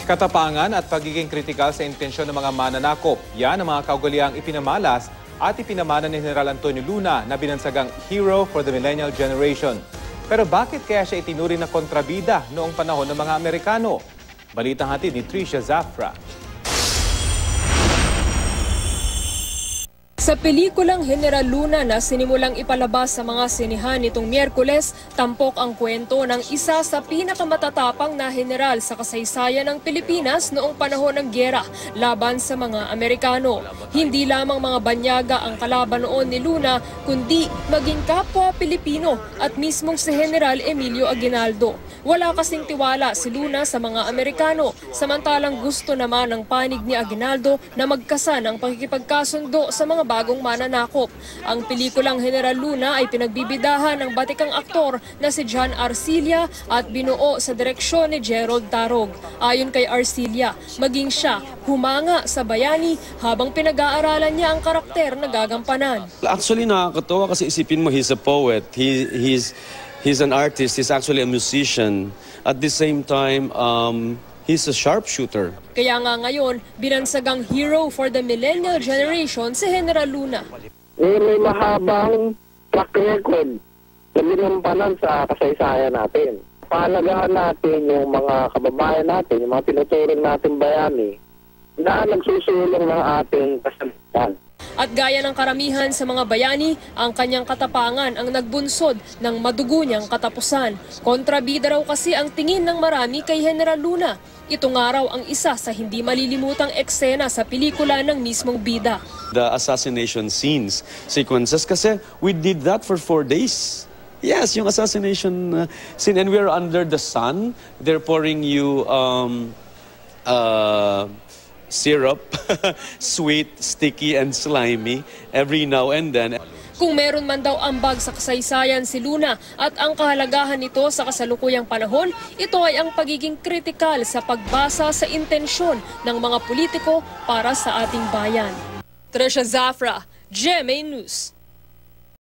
Katapangan at pagiging kritikal sa intensyon ng mga mananakop. Yan ang mga kaugaliang ipinamalas at ipinamana ni General Antonio Luna na binansagang hero for the millennial generation. Pero bakit kaya siya itinuring na kontrabida noong panahon ng mga Amerikano? Balitang hatid ni Tricia Zafra. Sa pelikulang General Luna na sinimulang ipalabas sa mga sinihan nitong Miyerkules, tampok ang kwento ng isa sa pinakamatatapang na general sa kasaysayan ng Pilipinas noong panahon ng gyera laban sa mga Amerikano. Hindi lamang mga banyaga ang kalaban noon ni Luna, kundi maging kapwa Pilipino at mismong si General Emilio Aguinaldo. Wala kasing tiwala si Luna sa mga Amerikano, samantalang gusto naman ng panig ni Aguinaldo na magkasan ang pakikipagkasundo sa mga bagong mananakop. Ang pelikulang General Luna ay pinagbibidahan ng batikang aktor na si John Arcilla at binuo sa direksyon ni Gerald Tarog. Ayon kay Arcilla, maging siya humanga sa bayani habang pinag-aaralan niya ang karakter na gagampanan. Actually, nakakatawa kasi isipin mo, he's a poet. He's an artist. He's actually a musician. At the same time, he's a sharpshooter. Kaya nga ngayon, binansagang hero for the millennial generation si General Luna. May mahabang track record na ginampanan sa kasaysayan natin. Pahalagahan natin yung mga kababayan natin, yung mga tinuturing natin bayani na nagsusulong ng ating kasalukuyan. At gaya ng karamihan sa mga bayani, ang kanyang katapangan ang nagbunsod ng madugo niyang katapusan. Kontrabida raw kasi ang tingin ng marami kay General Luna. Ito nga raw ang isa sa hindi malilimutang eksena sa pelikula ng mismong bida. The assassination sequences, kasi we did that for 4 days. Yes, yung assassination scene, and we're under the sun. They're pouring you syrup, sweet, sticky, and slimy every now and then. Kung meron man daw ambag sa kasaysayan si Luna at ang kahalagahan nito sa kasalukuyang panahon, ito ay ang pagiging kritikal sa pagbasa sa intensyon ng mga politiko para sa ating bayan. Tricia Zafra, GMA News.